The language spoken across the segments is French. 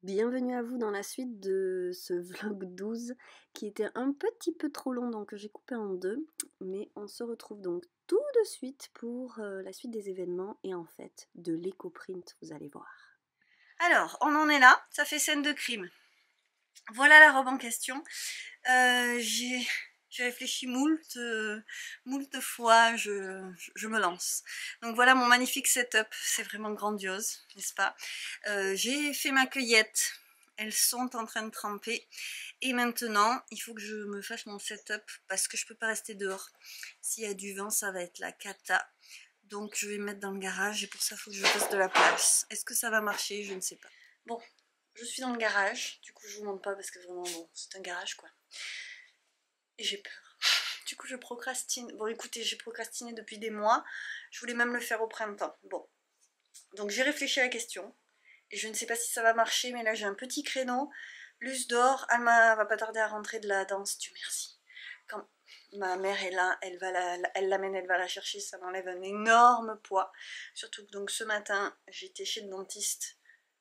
Bienvenue à vous dans la suite de ce vlog 12 qui était un petit peu trop long, donc j'ai coupé en deux, mais on se retrouve donc tout de suite pour la suite des événements et en fait de l'éco-print, vous allez voir. Alors, on en est là, ça fait scène de crime. Voilà la robe en question. J'ai réfléchi moult fois, je me lance. Donc voilà mon magnifique setup, c'est vraiment grandiose, n'est-ce pas? J'ai fait ma cueillette, elles sont en train de tremper. Et maintenant, il faut que je me fasse mon setup parce que je peux pas rester dehors. S'il y a du vent, ça va être la cata. Donc je vais me mettre dans le garage et pour ça, il faut que je fasse de la place. Est-ce que ça va marcher? Je ne sais pas. Bon, je suis dans le garage. Du coup, je vous montre pas parce que vraiment, bon, c'est un garage quoi. Et j'ai peur. Du coup, je procrastine. Bon, écoutez, j'ai procrastiné depuis des mois. Je voulais même le faire au printemps. Bon, donc j'ai réfléchi à la question. Et je ne sais pas si ça va marcher, mais là j'ai un petit créneau. Luce dort, Alma va pas tarder à rentrer de la danse, Dieu merci. Quand ma mère est là, elle l'amène, elle va la chercher, ça m'enlève un énorme poids. Surtout que donc ce matin, j'étais chez le dentiste,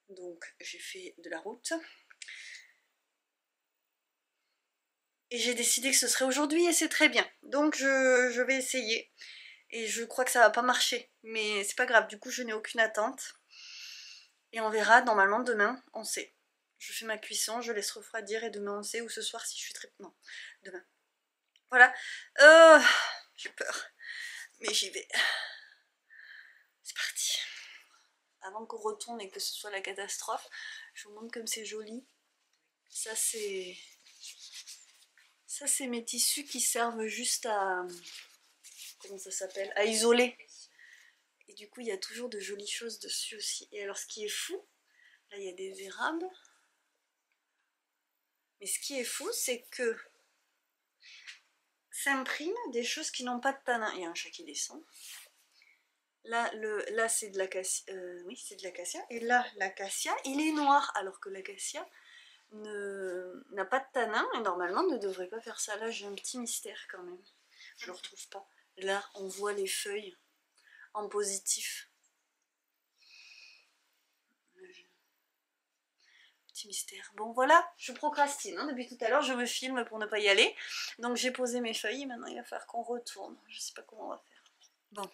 donc j'ai fait de la route. Et j'ai décidé que ce serait aujourd'hui et c'est très bien. Donc je vais essayer. Et je crois que ça va pas marcher, mais c'est pas grave, du coup je n'ai aucune attente. Et on verra, normalement demain, on sait. Je fais ma cuisson, je laisse refroidir et demain on sait, ou ce soir si je suis très... Non, demain. Voilà. J'ai peur, mais j'y vais. C'est parti. Avant qu'on retourne et que ce soit la catastrophe, je vous montre comme c'est joli. Ça c'est mes tissus qui servent juste à... Comment ça s'appelle? À isoler. Et du coup il y a toujours de jolies choses dessus aussi. Et alors ce qui est fou, là il y a des érables. Mais ce qui est fou, c'est que s'impriment des choses qui n'ont pas de tanin. Il y a un chat qui descend. Là c'est de l'acacia. Oui, c'est de l'acacia. Et là, l'acacia, il est noir. Alors que l'acacia n'a pas de tanin et normalement ne devrait pas faire ça. Là, j'ai un petit mystère quand même. Je le retrouve pas. Là, on voit les feuilles en positif. Petit mystère. Bon voilà, je procrastine. Hein. Depuis tout à l'heure, je me filme pour ne pas y aller. Donc j'ai posé mes feuilles et maintenant il va falloir qu'on retourne. Je sais pas comment on va faire. Bon,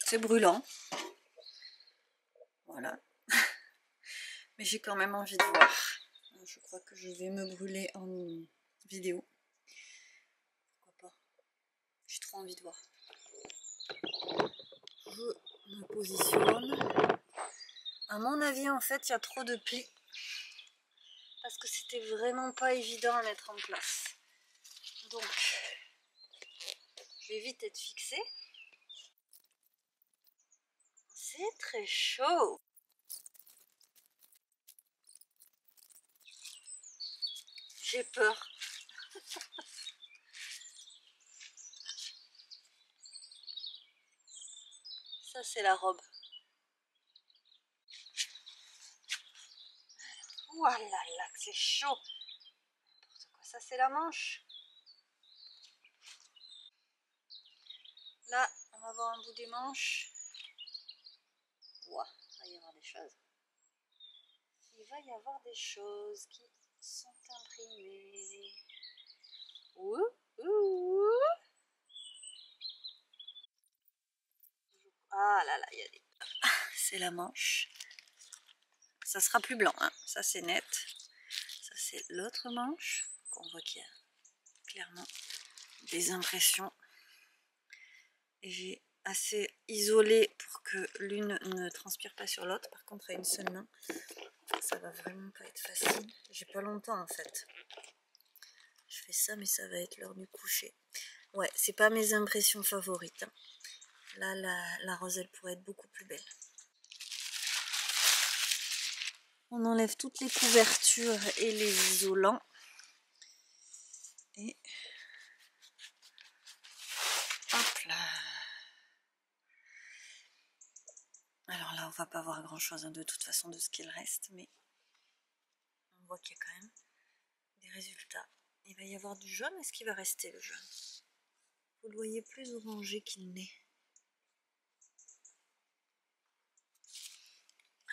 c'est brûlant. Voilà. Mais j'ai quand même envie de voir. Je crois que je vais me brûler en vidéo. Pourquoi pas? J'ai trop envie de voir. Je me positionne. À mon avis, en fait, il y a trop de plis. Parce que c'était vraiment pas évident à mettre en place. Donc, je vais vite être fixée. C'est très chaud. J'ai peur. Ça, c'est la robe. Ouah là là, que c'est chaud. N'importe quoi. Ça, c'est la manche. Là, on va voir un bout des manches. Ouah, il va y avoir des choses. Il va y avoir des choses qui sont imprimées. Ouh, ouh. Ah là là, il y a des... C'est la manche. Ça sera plus blanc, hein. Ça c'est net. Ça c'est l'autre manche. Donc on voit qu'il y a clairement des impressions. Et j'ai assez isolé pour que l'une ne transpire pas sur l'autre. Par contre à une seule main, ça va vraiment pas être facile. J'ai pas longtemps en fait. Je fais ça mais ça va être l'heure du coucher. Ouais, c'est pas mes impressions favorites. Hein. Là, la rose, elle pourrait être beaucoup plus belle. On enlève toutes les couvertures et les isolants. Et hop là. Alors là, on va pas voir grand chose hein, de toute façon de ce qu'il reste, mais on voit qu'il y a quand même des résultats. Il va y avoir du jaune. Est-ce qu'il va rester le jaune? Vous le voyez plus orangé qu'il n'est.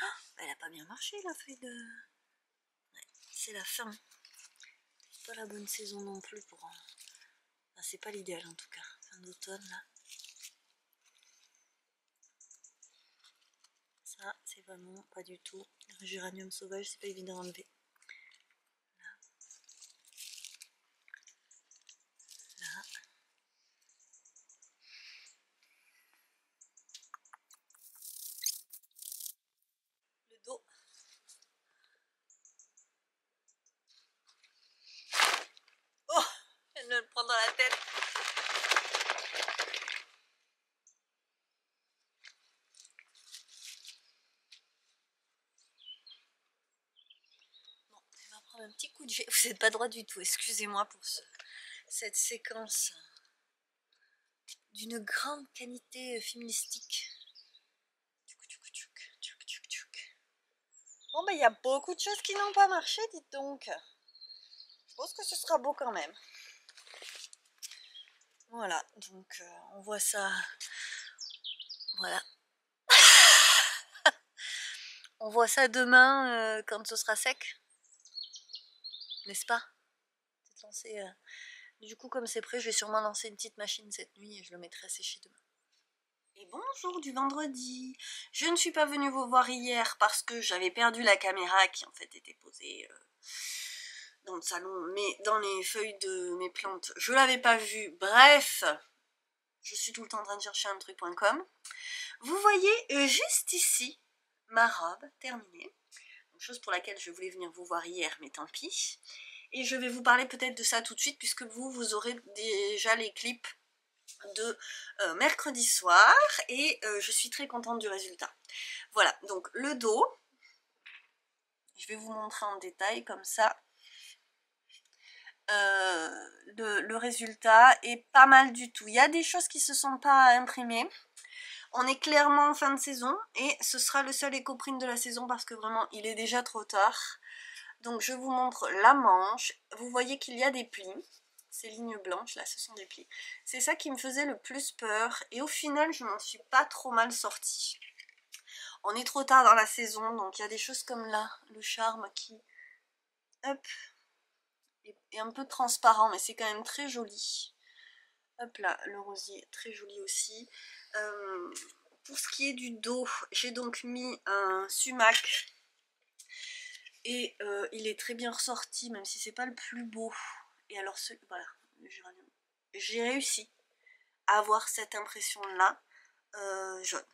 Oh, elle n'a pas bien marché la feuille de... c'est la fin. C'est pas la bonne saison non plus pour... Enfin, c'est pas l'idéal en tout cas, fin d'automne là. Ça, c'est vraiment pas du tout. Le géranium sauvage, c'est pas évident à enlever. Là. Là. Le dos. Oh, elle me le prend dans la tête. Bon, elle va prendre un petit coup de jet. Vous n'êtes pas droit du tout, excusez-moi pour cette séquence d'une grande qualité féministique. Bon, ben il y a beaucoup de choses qui n'ont pas marché, dites donc. Je pense que ce sera beau quand même. Voilà, donc on voit ça. Voilà. On voit ça demain quand ce sera sec. N'est-ce pas? Du coup, comme c'est prêt, je vais sûrement lancer une petite machine cette nuit et je le mettrai à sécher demain. Et bonjour du vendredi. Je ne suis pas venue vous voir hier parce que j'avais perdu la caméra qui en fait était posée dans le salon, mais dans les feuilles de mes plantes, je l'avais pas vue. Bref, je suis tout le temps en train de chercher un truc.com. Vous voyez juste ici ma robe terminée, chose pour laquelle je voulais venir vous voir hier, mais tant pis. Et je vais vous parler peut-être de ça tout de suite puisque vous aurez déjà les clips de mercredi soir et je suis très contente du résultat. Voilà, donc le dos, je vais vous montrer en détail comme ça. Le résultat est pas mal du tout. Il y a des choses qui se sont pas imprimées. On est clairement en fin de saison et ce sera le seul éco-print de la saison parce que vraiment il est déjà trop tard. Donc je vous montre la manche. Vous voyez qu'il y a des plis. Ces lignes blanches là, ce sont des plis. C'est ça qui me faisait le plus peur et au final je m'en suis pas trop mal sortie. On est trop tard dans la saison donc il y a des choses comme là, le charme qui hop, est un peu transparent mais c'est quand même très joli. Hop là, le rosier, très joli aussi. Pour ce qui est du dos, j'ai donc mis un sumac et il est très bien ressorti même si c'est pas le plus beau. Et alors, voilà, le géranium. J'ai réussi à avoir cette impression-là jaune.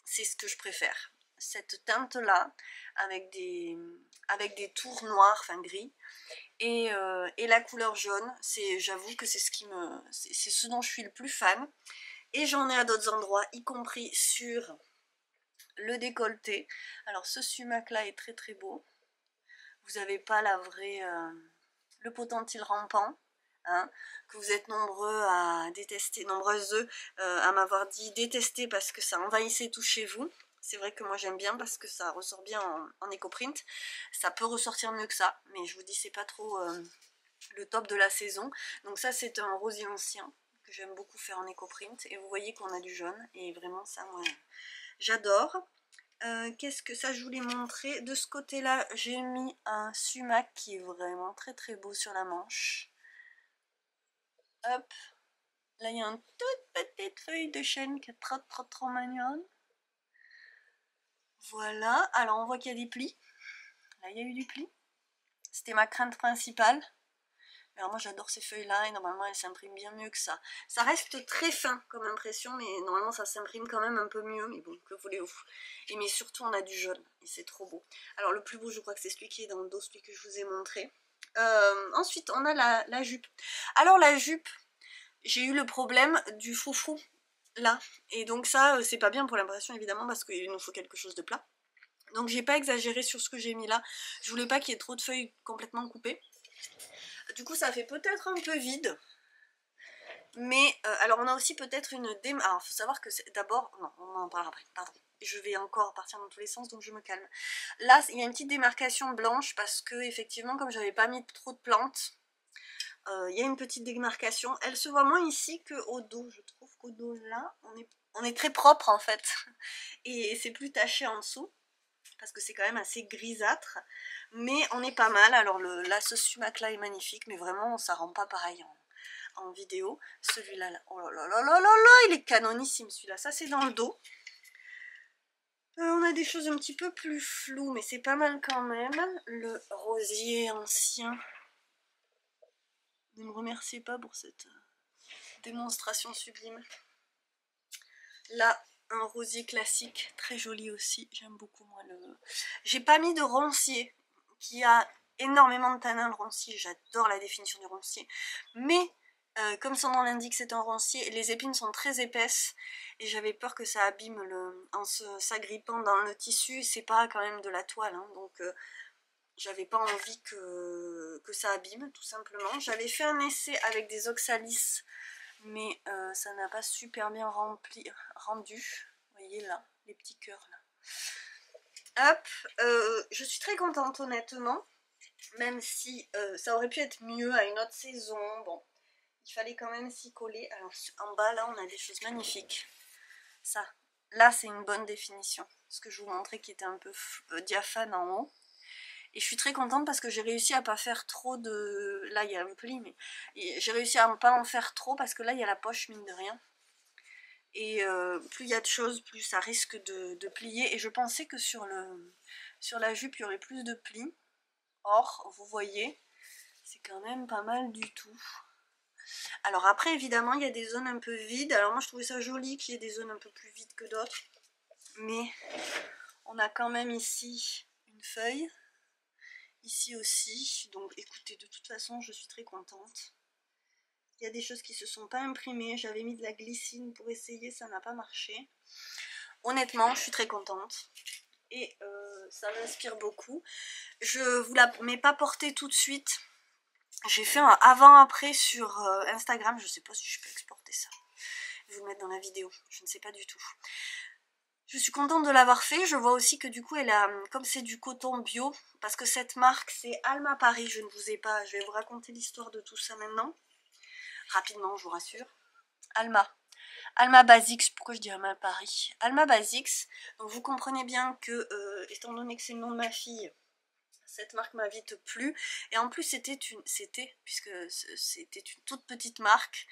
C'est ce que je préfère. Cette teinte-là, avec des tours noirs, enfin gris, et la couleur jaune, j'avoue que c'est ce dont je suis le plus fan. Et j'en ai à d'autres endroits, y compris sur le décolleté. Alors ce sumac-là est très très beau. Vous n'avez pas la vraie... le potentil rampant. Hein, que vous êtes nombreux à détester, nombreuses à m'avoir dit détester parce que ça envahissait tout chez vous. C'est vrai que moi j'aime bien parce que ça ressort bien en éco-print. Ça peut ressortir mieux que ça, mais je vous dis c'est pas trop le top de la saison. Donc ça c'est un rosier ancien que j'aime beaucoup faire en éco-print. Et vous voyez qu'on a du jaune et vraiment ça moi j'adore. Qu'est-ce que ça je voulais montrer? De ce côté là j'ai mis un sumac qui est vraiment très très beau sur la manche. Hop, là il y a une toute petite feuille de chêne qui est trop mignonne. Voilà, alors on voit qu'il y a des plis. Là il y a eu du pli. C'était ma crainte principale. Alors moi j'adore ces feuilles là et normalement elles s'impriment bien mieux que ça. Ça reste très fin comme impression mais normalement ça s'imprime quand même un peu mieux. Mais bon, que voulez-vous. Et mais surtout on a du jaune et c'est trop beau. Alors le plus beau je crois que c'est celui qui est dans le dos, celui que je vous ai montré. Ensuite on a la jupe. Alors la jupe, j'ai eu le problème du foufou là, et donc ça c'est pas bien pour l'impression évidemment parce qu'il nous faut quelque chose de plat. Donc j'ai pas exagéré sur ce que j'ai mis là, je voulais pas qu'il y ait trop de feuilles complètement coupées. Du coup ça fait peut-être un peu vide, mais alors on a aussi peut-être une démarcation. Alors il faut savoir que d'abord, non on en parlera après, pardon. Je vais encore partir dans tous les sens donc je me calme. Là il y a une petite démarcation blanche parce que effectivement comme j'avais pas mis trop de plantes, il y a une petite démarcation. Elle se voit moins ici qu'au dos. Je trouve qu'au dos là, on est très propre en fait. Et c'est plus taché en dessous, parce que c'est quand même assez grisâtre. Mais on est pas mal. Alors là, ce sumac là est magnifique, mais vraiment ça rend pas pareil en vidéo. Celui-là, là, oh là là là là là là, il est canonissime celui-là. Ça c'est dans le dos. On a des choses un petit peu plus floues, mais c'est pas mal quand même. Le rosier ancien. Ne me remerciez pas pour cette démonstration sublime. Là, un rosier classique, très joli aussi. J'aime beaucoup moi le... J'ai pas mis de roncier, qui a énormément de tanins le roncier. J'adore la définition du roncier. Mais comme son nom l'indique, c'est un roncier. Les épines sont très épaisses et j'avais peur que ça abîme en s'agrippant dans le tissu. C'est pas quand même de la toile, hein, donc j'avais pas envie que ça abîme, tout simplement. J'avais fait un essai avec des oxalis, mais ça n'a pas super bien rendu. Vous voyez là, les petits cœurs là. Hop, je suis très contente honnêtement, même si ça aurait pu être mieux à une autre saison. Bon, il fallait quand même s'y coller. Alors en bas là, on a des choses magnifiques. Ça, là c'est une bonne définition. Ce que je vous montrais qui était un peu diaphane en haut. Et je suis très contente parce que j'ai réussi à pas faire trop de... Là il y a un pli, mais j'ai réussi à pas en faire trop parce que là il y a la poche mine de rien. Et plus il y a de choses, plus ça risque de plier. Et je pensais que sur la jupe il y aurait plus de plis. Or, vous voyez, c'est quand même pas mal du tout. Alors après évidemment il y a des zones un peu vides. Alors moi je trouvais ça joli qu'il y ait des zones un peu plus vides que d'autres. Mais on a quand même ici une feuille. Ici aussi, donc écoutez, de toute façon je suis très contente. Il y a des choses qui se sont pas imprimées, j'avais mis de la glycine pour essayer, ça n'a pas marché. Honnêtement, je suis très contente et ça m'inspire beaucoup. Je vous la mets pas portée tout de suite. J'ai fait un avant-après sur Instagram, je sais pas si je peux exporter ça. Je vais vous le mettre dans la vidéo, je ne sais pas du tout. Je suis contente de l'avoir fait. Je vois aussi que du coup, elle a, comme c'est du coton bio, parce que cette marque c'est Alma Paris, je ne vous ai pas, je vais vous raconter l'histoire de tout ça maintenant. Rapidement, je vous rassure. Alma Basics, pourquoi je dis Alma Paris? Alma Basics, donc vous comprenez bien que, étant donné que c'est le nom de ma fille, cette marque m'a vite plu. Et en plus, c'était une toute petite marque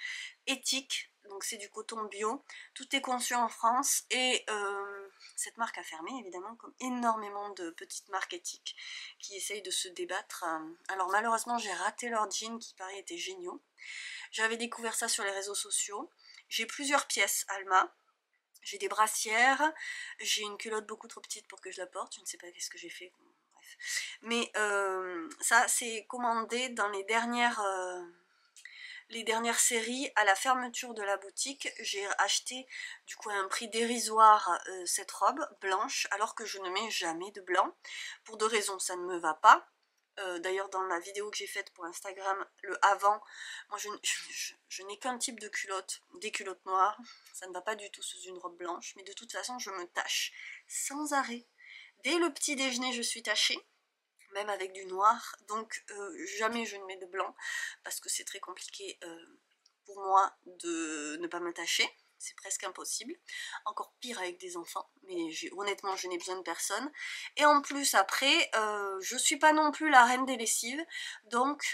éthique. Donc c'est du coton bio, tout est conçu en France et cette marque a fermé évidemment comme énormément de petites marques éthiques qui essayent de se débattre. Alors malheureusement j'ai raté leur jean qui paraît étaient géniaux. J'avais découvert ça sur les réseaux sociaux. J'ai plusieurs pièces Alma. J'ai des brassières, j'ai une culotte beaucoup trop petite pour que je la porte, je ne sais pas qu'est-ce que j'ai fait, bref. Mais ça c'est commandé dans les dernières séries. À la fermeture de la boutique, j'ai acheté du coup à un prix dérisoire cette robe blanche, alors que je ne mets jamais de blanc, pour deux raisons, ça ne me va pas. D'ailleurs dans la vidéo que j'ai faite pour Instagram, le avant, moi je n'ai qu'un type de culotte, des culottes noires, ça ne va pas du tout sous une robe blanche, mais de toute façon je me tâche sans arrêt. Dès le petit déjeuner je suis tachée, même avec du noir, donc jamais je ne mets de blanc, parce que c'est très compliqué pour moi de ne pas me tacher. C'est presque impossible, encore pire avec des enfants, mais honnêtement je n'ai besoin de personne. Et en plus après, je suis pas non plus la reine des lessives, donc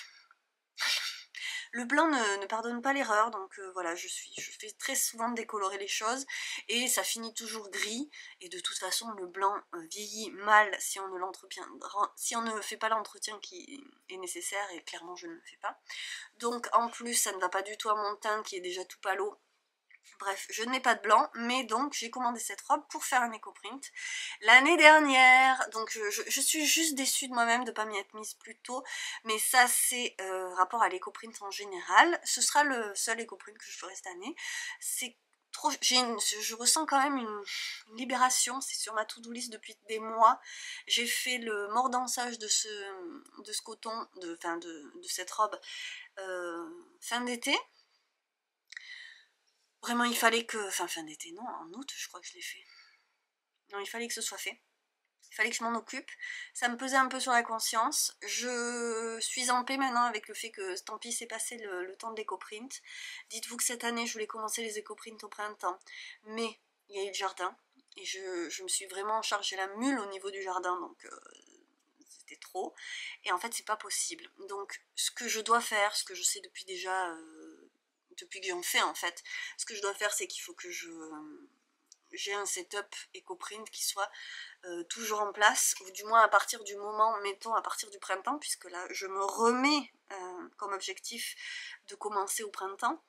le blanc ne pardonne pas l'erreur, donc voilà, je fais très souvent décolorer les choses, et ça finit toujours gris, et de toute façon le blanc vieillit mal si on ne fait pas l'entretien qui est nécessaire, et clairement je ne le fais pas. Donc en plus ça ne va pas du tout à mon teint qui est déjà tout pâle. Bref, je n'ai pas de blanc, mais donc j'ai commandé cette robe pour faire un éco-print l'année dernière. Donc je suis juste déçue de moi-même de ne pas m'y être mise plus tôt, mais ça c'est rapport à l'éco-print en général. Ce sera le seul éco-print que je ferai cette année. C'est trop, je ressens quand même une libération, c'est sur ma to-do list depuis des mois. J'ai fait le mordançage de ce coton, de cette robe fin d'été. Vraiment, il fallait que... Enfin, fin d'été, non, en août, je crois que je l'ai fait. Non, il fallait que ce soit fait. Il fallait que je m'en occupe. Ça me pesait un peu sur la conscience. Je suis en paix maintenant avec le fait que, tant pis, c'est passé le temps de l'éco-print. Dites-vous que cette année, je voulais commencer les éco-prints au printemps. Mais il y a eu le jardin. Et je me suis vraiment chargé la mule au niveau du jardin. Donc, c'était trop. Et en fait c'est pas possible. Donc ce que je dois faire, ce que je sais depuis déjà, depuis que j'en fais en fait, ce que je dois faire c'est qu'il faut que j'ai un setup EcoPrint qui soit toujours en place, ou du moins à partir du moment, mettons à partir du printemps, puisque là je me remets comme objectif de commencer au printemps,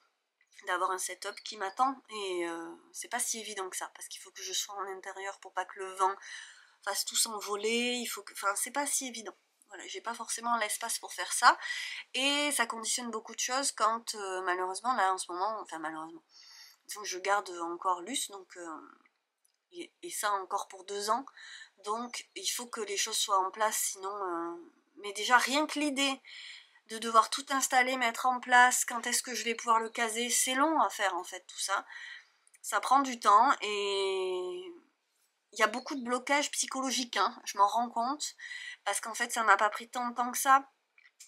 d'avoir un setup qui m'attend, et c'est pas si évident que ça, parce qu'il faut que je sois en intérieur pour pas que le vent fasse tout s'envoler, il faut que, enfin c'est pas si évident. Voilà, j'ai pas forcément l'espace pour faire ça, et ça conditionne beaucoup de choses quand malheureusement là en ce moment, enfin malheureusement, disons que je garde encore Luce, donc et ça encore pour 2 ans, donc il faut que les choses soient en place, sinon mais déjà rien que l'idée de devoir tout installer, mettre en place, quand est-ce que je vais pouvoir le caser, c'est long à faire en fait tout ça, ça prend du temps, et il y a beaucoup de blocages psychologiques, hein, je m'en rends compte, parce qu'en fait ça m'a pas pris tant de temps que ça.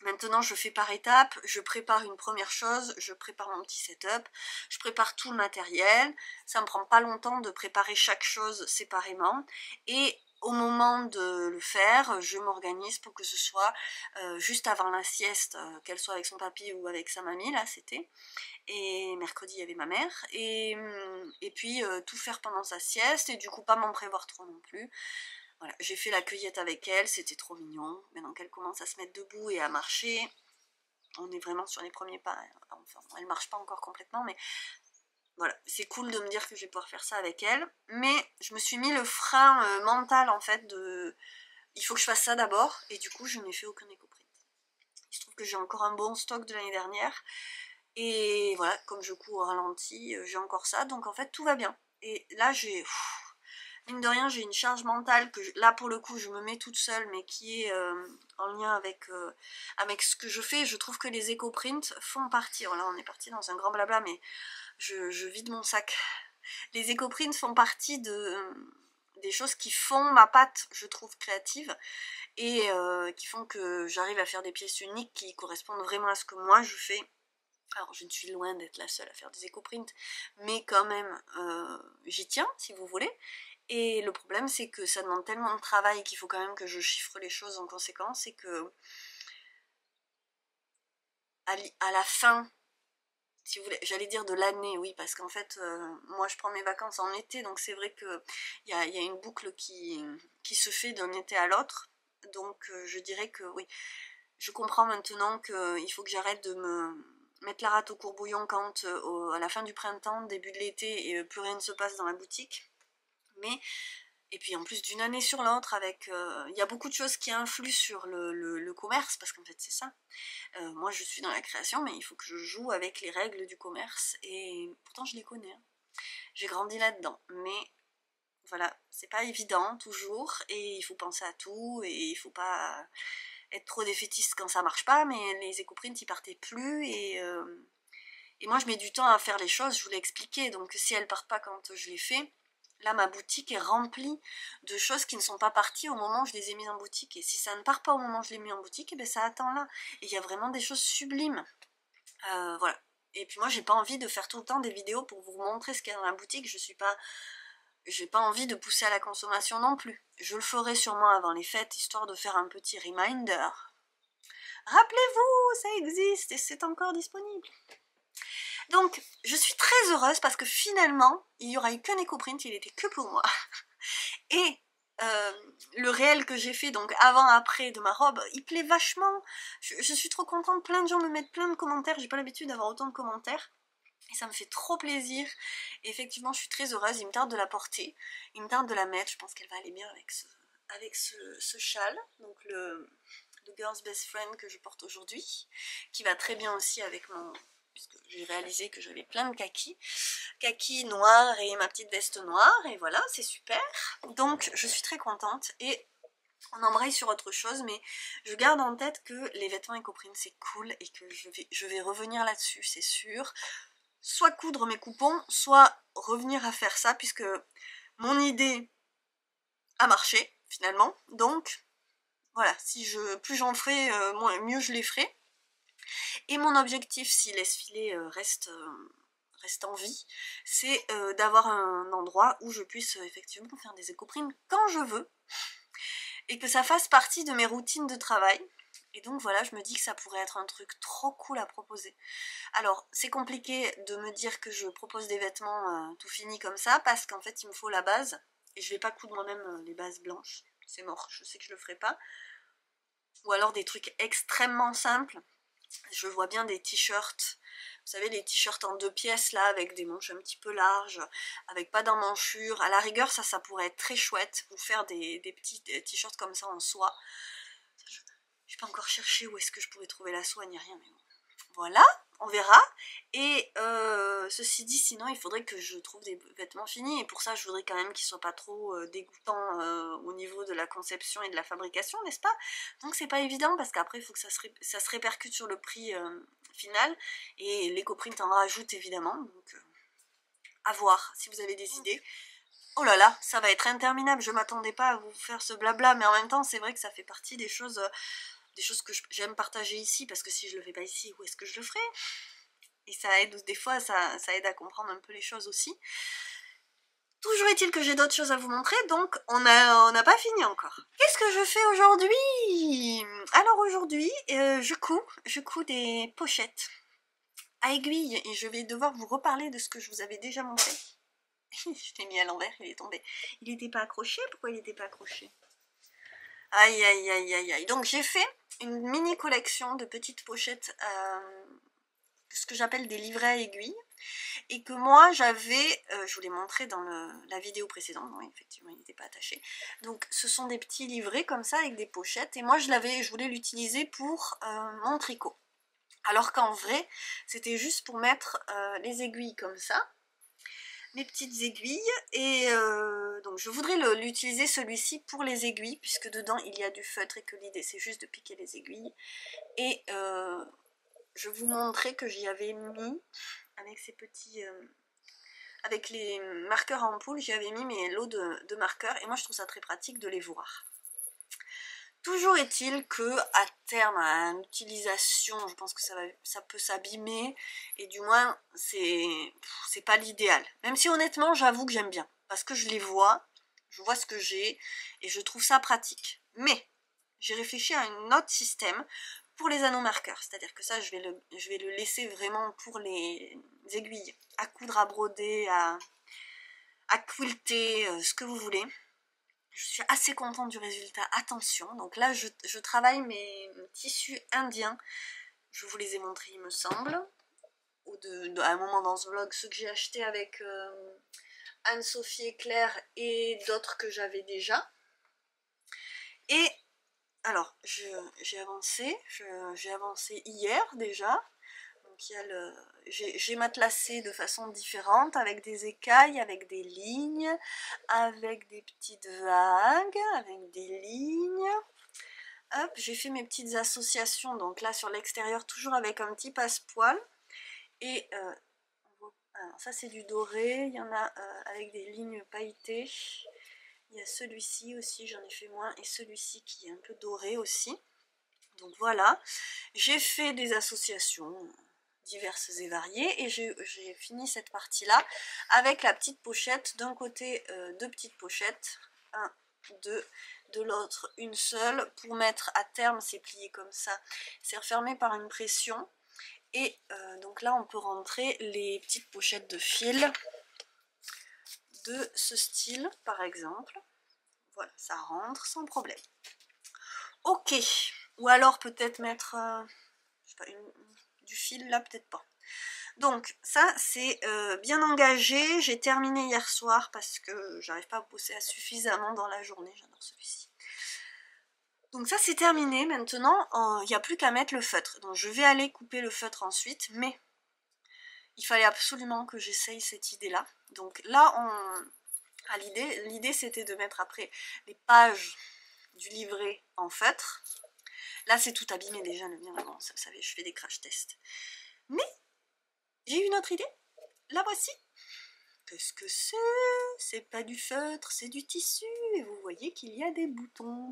Maintenant je fais par étapes, je prépare une première chose, je prépare mon petit setup, je prépare tout le matériel, ça me prend pas longtemps de préparer chaque chose séparément, et au moment de le faire, je m'organise pour que ce soit juste avant la sieste, qu'elle soit avec son papy ou avec sa mamie, là c'était, et mercredi il y avait ma mère, et puis tout faire pendant sa sieste, et du coup pas m'en prévoir trop non plus. Voilà, j'ai fait la cueillette avec elle, c'était trop mignon. Maintenant qu'elle commence à se mettre debout et à marcher, on est vraiment sur les premiers pas. Enfin, elle marche pas encore complètement, mais voilà, c'est cool de me dire que je vais pouvoir faire ça avec elle. Mais je me suis mis le frein mental en fait de... Il faut que je fasse ça d'abord, et du coup je n'ai fait aucun EcoPrint. Il se trouve que j'ai encore un bon stock de l'année dernière, et voilà, comme je cours au ralenti, j'ai encore ça, donc en fait tout va bien. Et là j'ai... Mine de rien, j'ai une charge mentale que là pour le coup je me mets toute seule, mais qui est en lien avec ce que je fais. Je trouve que les éco-prints font partie, là on est parti dans un grand blabla, mais je vide mon sac. Les éco-prints font partie des choses qui font ma patte, je trouve, créative, et qui font que j'arrive à faire des pièces uniques qui correspondent vraiment à ce que moi je fais. Alors je ne suis loin d'être la seule à faire des éco-prints, mais quand même j'y tiens si vous voulez. Et le problème c'est que ça demande tellement de travail qu'il faut quand même que je chiffre les choses en conséquence, et que à la fin, si vous voulez, j'allais dire de l'année, oui, parce qu'en fait moi je prends mes vacances en été, donc c'est vrai qu'il y a une boucle qui se fait d'un été à l'autre, donc je dirais que oui, je comprends maintenant qu'il faut que j'arrête de me mettre la rate au courbouillon quand à la fin du printemps, début de l'été, et plus rien ne se passe dans la boutique. Mais, et puis en plus d'une année sur l'autre, avec il y a beaucoup de choses qui influent sur le commerce, parce qu'en fait c'est ça. Moi je suis dans la création, mais il faut que je joue avec les règles du commerce, et pourtant je les connais, hein. J'ai grandi là-dedans, mais voilà, c'est pas évident toujours, et il faut penser à tout, et il faut pas être trop défaitiste quand ça marche pas, mais les éco-prints ils partaient plus, et moi je mets du temps à faire les choses, je vous l'ai expliqué, donc si elles partent pas quand je les fais, là ma boutique est remplie de choses qui ne sont pas parties au moment où je les ai mises en boutique, et si ça ne part pas au moment où je les ai mis en boutique, et bien ça attend là, et il y a vraiment des choses sublimes, voilà. Et puis moi j'ai pas envie de faire tout le temps des vidéos pour vous montrer ce qu'il y a dans la boutique, j'ai pas envie de pousser à la consommation non plus. Je le ferai sûrement avant les fêtes, histoire de faire un petit reminder. Rappelez-vous, ça existe et c'est encore disponible. Donc, je suis très heureuse parce que finalement, il n'y aura eu qu'un éco-print, il était que pour moi. Et le réel que j'ai fait, donc avant-après de ma robe, il plaît vachement. Je suis trop contente, plein de gens me mettent plein de commentaires, j'ai pas l'habitude d'avoir autant de commentaires. Et ça me fait trop plaisir. Et effectivement, je suis très heureuse, il me tarde de la porter, il me tarde de la mettre, je pense qu'elle va aller bien avec ce châle, donc le Girl's Best Friend que je porte aujourd'hui, qui va très bien aussi avec mon... puisque j'ai réalisé que j'avais plein de kaki noirs et ma petite veste noire, et voilà, c'est super. Donc je suis très contente, et on embraye sur autre chose, mais je garde en tête que les vêtements éco-print c'est cool, et que je vais revenir là-dessus, c'est sûr. Soit coudre mes coupons, soit revenir à faire ça, puisque mon idée a marché finalement, donc voilà, plus j'en ferai, mieux je les ferai. Et mon objectif, si Laisse Filer reste en vie, c'est d'avoir un endroit où je puisse effectivement faire des éco-prints quand je veux. et que ça fasse partie de mes routines de travail. Et donc voilà, je me dis que ça pourrait être un truc trop cool à proposer. Alors, c'est compliqué de me dire que je propose des vêtements tout finis comme ça, parce qu'en fait, il me faut la base, et je vais pas coudre moi-même les bases blanches, c'est mort, je sais que je le ferai pas. Ou alors des trucs extrêmement simples. Je vois bien des t-shirts, vous savez les t-shirts en 2 pièces là, avec des manches un petit peu larges, avec pas d'emmanchure. À la rigueur, ça pourrait être très chouette, ou faire des petits t-shirts comme ça en soie. Je n'ai pas encore cherché où est-ce que je pourrais trouver la soie, ni rien, mais bon. Voilà, on verra. Et ceci dit, sinon il faudrait que je trouve des vêtements finis, et pour ça je voudrais quand même qu'ils soient pas trop dégoûtants au niveau de la conception et de la fabrication, n'est-ce pas? Donc c'est pas évident, parce qu'après il faut que ça se répercute sur le prix final, et l'Ecoprint en rajoute évidemment, donc à voir si vous avez des idées. Oh là là, ça va être interminable, je m'attendais pas à vous faire ce blabla, mais en même temps c'est vrai que ça fait partie des choses que j'aime partager ici, parce que si je le fais pas ici, où est-ce que je le ferai? Et ça aide, des fois, ça aide à comprendre un peu les choses aussi. Toujours est-il que j'ai d'autres choses à vous montrer, donc on n'a pas fini encore. Qu'est-ce que je fais aujourd'hui? Alors aujourd'hui, je couds des pochettes à aiguille, et je vais devoir vous reparler de ce que je vous avais déjà montré. Je l'ai mis à l'envers, il est tombé. Il n'était pas accroché? Pourquoi il n'était pas accroché? Aïe aïe aïe aïe aïe. Donc j'ai fait une mini collection de petites pochettes, ce que j'appelle des livrets à aiguille, et que moi j'avais, je vous l'ai montré dans la vidéo précédente, non, effectivement il n'était pas attaché. Donc ce sont des petits livrets comme ça avec des pochettes, et moi je voulais l'utiliser pour mon tricot. Alors qu'en vrai c'était juste pour mettre les aiguilles comme ça, mes petites aiguilles, et donc je voudrais l'utiliser celui-ci pour les aiguilles, puisque dedans il y a du feutre et que l'idée c'est juste de piquer les aiguilles. Et je vous montrais que j'y avais mis avec ces petits... avec les marqueurs à ampoule, j'y avais mis mes lots de marqueurs, et moi je trouve ça très pratique de les voir. Toujours est-il que à terme, à l'utilisation, je pense que ça peut s'abîmer, et du moins c'est pas l'idéal. Même si honnêtement j'avoue que j'aime bien, parce que je les vois, je vois ce que j'ai, et je trouve ça pratique. Mais j'ai réfléchi à un autre système pour les anneaux marqueurs, c'est-à-dire que ça je vais le laisser vraiment pour les aiguilles, à coudre, à broder, à quilter, ce que vous voulez. Je suis assez contente du résultat, attention. Donc là, je travaille mes tissus indiens. Je vous les ai montrés, il me semble. Ou à un moment dans ce vlog, ceux que j'ai achetés avec Anne-Sophie et Claire, et d'autres que j'avais déjà. Et alors, j'ai avancé hier déjà. Donc il y a j'ai matelassé de façon différente, avec des écailles, avec des lignes, avec des petites vagues, avec des lignes. Hop, j'ai fait mes petites associations, donc là sur l'extérieur, toujours avec un petit passepoil. Et alors ça c'est du doré, il y en a avec des lignes pailletées. Il y a celui-ci aussi, j'en ai fait moins, et celui-ci qui est un peu doré aussi. Donc voilà, j'ai fait des associations diverses et variées, et j'ai fini cette partie là avec la petite pochette. D'un côté 2 petites pochettes, 1, 2, de l'autre une seule, pour mettre à terme, c'est plié comme ça, c'est refermé par une pression, et donc là on peut rentrer les petites pochettes de fil de ce style par exemple. Voilà, ça rentre sans problème. Ok, ou alors peut-être mettre je sais pas, du fil là, peut-être pas. Donc ça c'est bien engagé, j'ai terminé hier soir parce que j'arrive pas à bosser suffisamment dans la journée, j'adore celui-ci. Donc ça c'est terminé, maintenant il n'y a plus qu'à mettre le feutre. Donc je vais aller couper le feutre ensuite, mais il fallait absolument que j'essaye cette idée là. Donc là l'idée c'était de mettre après les pages du livret en feutre. Là c'est tout abîmé déjà, le mien, bon, vous savez, je fais des crash tests. Mais j'ai une autre idée, la voici. Qu'est-ce que c'est? C'est pas du feutre, c'est du tissu, et vous voyez qu'il y a des boutons.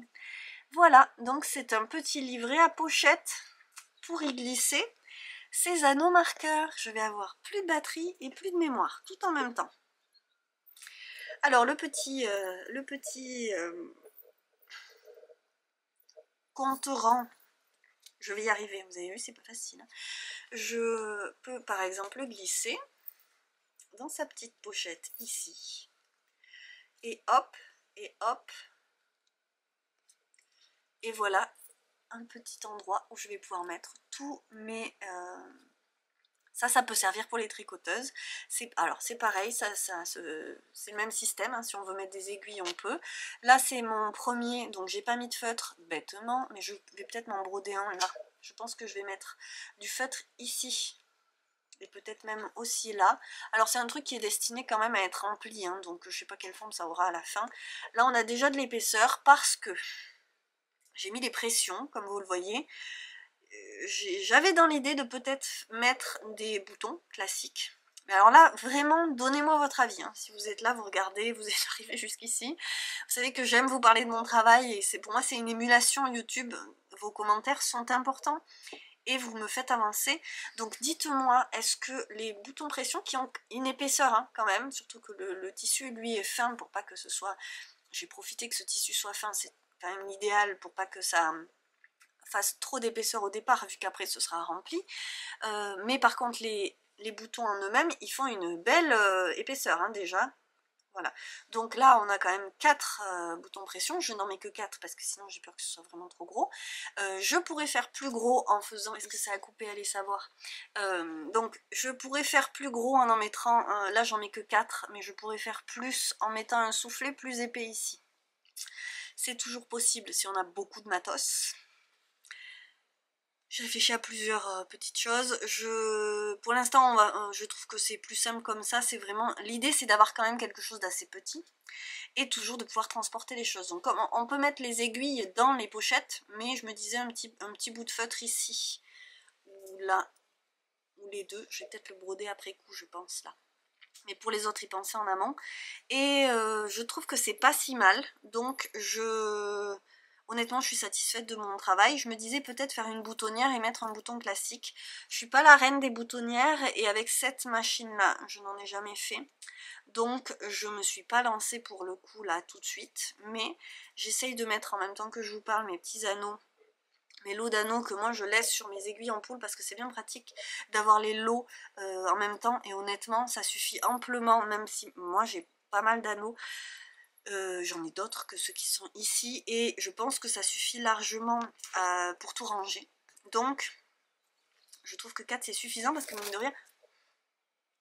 Voilà, donc c'est un petit livret à pochette pour y glisser ces anneaux marqueurs. Je vais avoir plus de batterie et plus de mémoire, tout en même temps. Alors le petit compteront. Je vais y arriver, vous avez vu, c'est pas facile. Hein. Je peux par exemple le glisser dans sa petite pochette ici. Et hop, et hop. Et voilà un petit endroit où je vais pouvoir mettre tous mes... Ça peut servir pour les tricoteuses. Alors c'est pareil, c'est le même système, hein. Si on veut mettre des aiguilles, on peut. Là c'est mon premier, donc j'ai pas mis de feutre, bêtement, mais je vais peut-être m'en broder un là. Je pense que je vais mettre du feutre ici. Et peut-être même aussi là. Alors c'est un truc qui est destiné quand même à être rempli, hein, donc je sais pas quelle forme ça aura à la fin. Là on a déjà de l'épaisseur parce que j'ai mis des pressions, comme vous le voyez. J'avais dans l'idée de peut-être mettre des boutons classiques. Mais alors là, vraiment, donnez-moi votre avis. Hein. Si vous êtes là, vous regardez, vous êtes arrivé jusqu'ici. Vous savez que j'aime vous parler de mon travail et pour moi c'est une émulation YouTube. Vos commentaires sont importants et vous me faites avancer. Donc dites-moi, est-ce que les boutons pression qui ont une épaisseur hein, quand même, surtout que le tissu lui est fin pour pas que ce soit... J'ai profité que ce tissu soit fin, c'est quand même l'idéal pour pas que ça fasse trop d'épaisseur au départ vu qu'après ce sera rempli. Mais par contre les boutons en eux-mêmes ils font une belle épaisseur hein, déjà. Voilà, donc là on a quand même 4 boutons pression, je n'en mets que 4 parce que sinon j'ai peur que ce soit vraiment trop gros. Je pourrais faire plus gros en faisant, est-ce que ça a coupé, allez savoir. Donc je pourrais faire plus gros en mettant, là j'en mets que 4, mais je pourrais faire plus en mettant un soufflet plus épais ici. C'est toujours possible si on a beaucoup de matos. J'ai réfléchi à plusieurs petites choses. Pour l'instant, je trouve que c'est plus simple comme ça. C'est vraiment l'idée, c'est d'avoir quand même quelque chose d'assez petit et toujours de pouvoir transporter les choses. Donc, on peut mettre les aiguilles dans les pochettes, mais je me disais un petit bout de feutre ici ou là ou les deux. Je vais peut-être le broder après coup, je pense là. Mais pour les autres, y penser en amont. Et je trouve que c'est pas si mal. Donc, honnêtement, je suis satisfaite de mon travail. Je me disais peut-être faire une boutonnière et mettre un bouton classique. Je suis pas la reine des boutonnières et avec cette machine-là, je n'en ai jamais fait. Donc, je me suis pas lancée pour le coup là tout de suite. Mais j'essaye de mettre en même temps que je vous parle mes petits anneaux. Mes lots d'anneaux que moi je laisse sur mes aiguilles en poule parce que c'est bien pratique d'avoir les lots en même temps. Et honnêtement, ça suffit amplement, même si moi j'ai pas mal d'anneaux. J'en ai d'autres que ceux qui sont ici et je pense que ça suffit largement pour tout ranger. Donc je trouve que 4 c'est suffisant parce que mine de rien,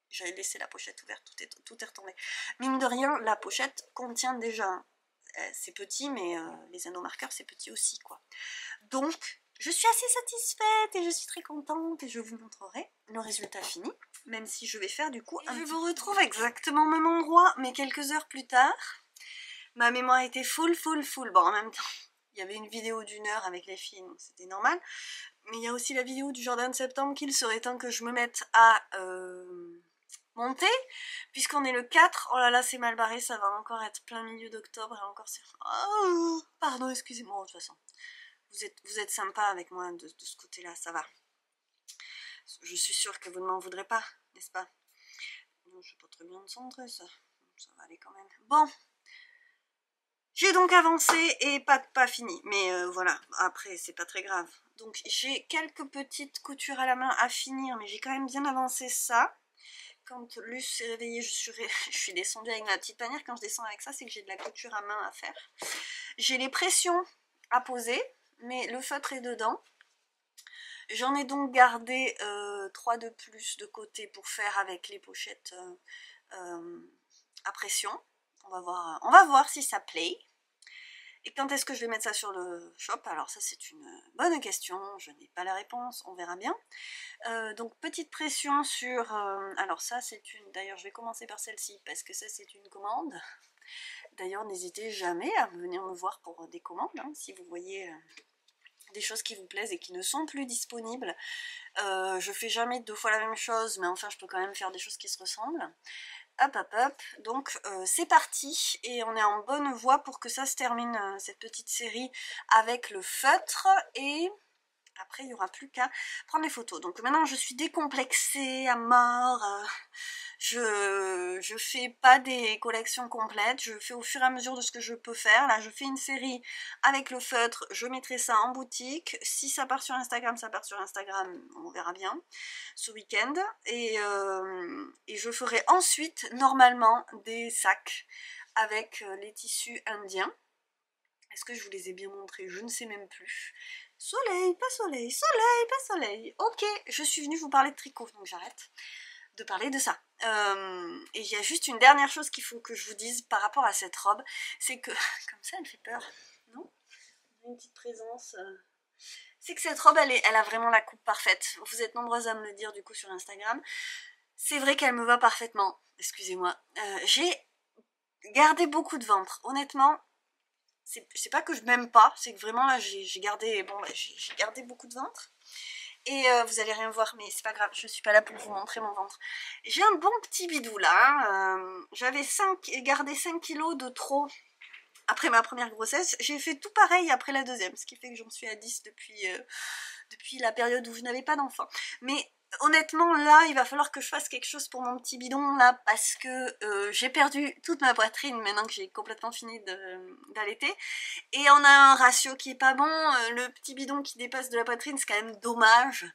j'avais laissé la pochette ouverte, tout est retombé. Mine de rien, la pochette contient déjà, c'est petit mais les anneaux marqueurs c'est petit aussi quoi. Donc je suis assez satisfaite et je suis très contente et je vous montrerai le résultat fini. Même si je vais faire du coup je vous retrouve exactement au même endroit mais quelques heures plus tard. Ma mémoire était full. Bon, en même temps, il y avait une vidéo d'1 heure avec les filles, donc c'était normal. Mais il y a aussi la vidéo du jardin de septembre qu'il serait temps que je me mette à monter. Puisqu'on est le 4, oh là là, c'est mal barré, ça va encore être plein milieu d'octobre. Et encore c'est... Oh, pardon, excusez-moi, de toute façon. Vous êtes sympa avec moi de ce côté-là, ça va. Je suis sûre que vous ne m'en voudrez pas, n'est-ce pas? Non, je sais pas très bien me centrer, ça va aller quand même. Bon. J'ai donc avancé et pas fini, mais voilà, après c'est pas très grave. Donc j'ai quelques petites coutures à la main à finir, mais j'ai quand même bien avancé ça. Quand Luce s'est réveillée, je suis descendue avec ma petite panière. Quand je descends avec ça, c'est que j'ai de la couture à main à faire. J'ai les pressions à poser, mais le feutre est dedans. J'en ai donc gardé 3 de plus de côté pour faire avec les pochettes à pression. On va voir si ça plaît. Et quand est-ce que je vais mettre ça sur le shop? Alors ça c'est une bonne question, je n'ai pas la réponse, on verra bien. Donc petite pression sur... alors ça c'est une... D'ailleurs je vais commencer par celle-ci parce que ça c'est une commande. D'ailleurs n'hésitez jamais à venir me voir pour des commandes, hein, si vous voyez des choses qui vous plaisent et qui ne sont plus disponibles. Je fais jamais 2 fois la même chose, mais enfin je peux quand même faire des choses qui se ressemblent. Hop, donc c'est parti et on est en bonne voie pour que ça se termine cette petite série avec le feutre et Après, il n'y aura plus qu'à prendre les photos. Donc maintenant, je suis décomplexée à mort. Je fais pas des collections complètes. Je fais au fur et à mesure de ce que je peux faire. Là, je fais une série avec le feutre. Je mettrai ça en boutique. Si ça part sur Instagram, ça part sur Instagram. On verra bien ce week-end. Et je ferai ensuite, normalement, des sacs avec les tissus indiens. Est-ce que je vous les ai bien montrés? Je ne sais même plus. Soleil, pas soleil, soleil, pas soleil. Ok, je suis venue vous parler de tricot, donc j'arrête de parler de ça. Et il y a juste une dernière chose qu'il faut que je vous dise par rapport à cette robe, c'est que, comme ça elle fait peur, non? Une petite présence. C'est que cette robe, elle a vraiment la coupe parfaite. Vous êtes nombreuses à me le dire du coup sur Instagram. C'est vrai qu'elle me va parfaitement, excusez-moi. J'ai gardé beaucoup de ventre, honnêtement. C'est pas que je m'aime pas, c'est que vraiment là j'ai gardé, bon, j'ai gardé beaucoup de ventre. Et vous allez rien voir, mais c'est pas grave, je suis pas là pour vous montrer mon ventre. J'ai un bon petit bidou là, hein. J'avais gardé 5 kilos de trop après ma première grossesse. J'ai fait tout pareil après la deuxième, ce qui fait que j'en suis à 10 depuis la période où je n'avais pas d'enfant. Mais honnêtement là il va falloir que je fasse quelque chose pour mon petit bidon là, parce que j'ai perdu toute ma poitrine maintenant que j'ai complètement fini d'allaiter, et on a un ratio qui est pas bon. Le petit bidon qui dépasse de la poitrine, c'est quand même dommage,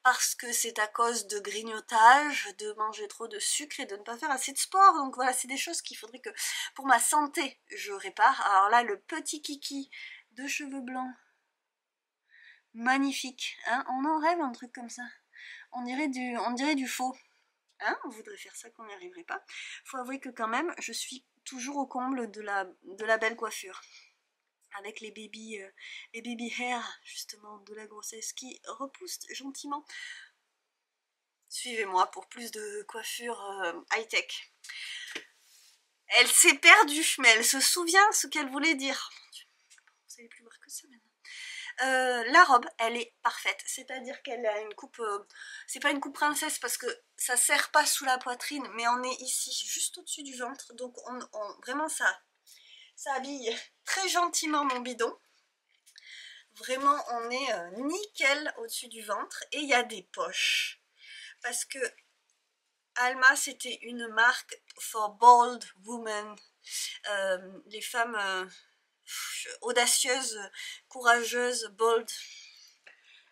parce que c'est à cause de grignotage, de manger trop de sucre et de ne pas faire assez de sport. Donc voilà, c'est des choses qu'il faudrait que pour ma santé je répare. Alors là, le petit kiki de cheveux blancs, magnifique, hein, on en rêve un truc comme ça. On dirait du faux. Hein, on voudrait faire ça, qu'on n'y arriverait pas. Faut avouer que quand même, je suis toujours au comble de la belle coiffure. Avec les baby hair, justement, de la grossesse qui repoussent gentiment. Suivez-moi pour plus de coiffure high-tech. Elle s'est perdue, mais elle se souvient ce qu'elle voulait dire. Vous savez plus voir que ça maintenant. La robe, elle est parfaite, c'est-à-dire qu'elle a une coupe, c'est pas une coupe princesse parce que ça serre pas sous la poitrine, mais on est ici, juste au-dessus du ventre, donc vraiment ça habille très gentiment mon bidon. Vraiment, on est nickel au-dessus du ventre, et il y a des poches, parce que Alma, c'était une marque for bold women, les femmes audacieuses, courageuses, bold.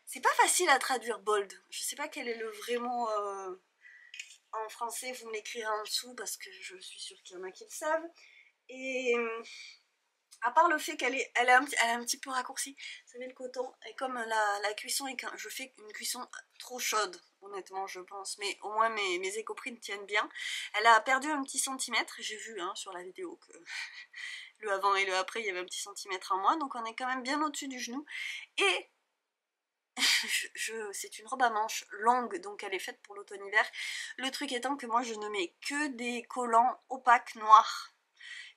C'est pas facile à traduire bold. Je sais pas quel est le vrai mot en français, vous me l'écrirez en dessous parce que je suis sûre qu'il y en a qui le savent. Et à part le fait qu'elle est un petit peu raccourcie, vous savez, le coton, et comme la cuisson je fais une cuisson trop chaude, honnêtement je pense, mais au moins mes écoprines tiennent bien. Elle a perdu un petit centimètre, j'ai vu hein, sur la vidéo que le avant et le après il y avait un petit centimètre en moins, donc on est quand même bien au-dessus du genou. Et c'est une robe à manches longue, donc elle est faite pour l'automne-hiver. Le truc étant que moi je ne mets que des collants opaques noirs.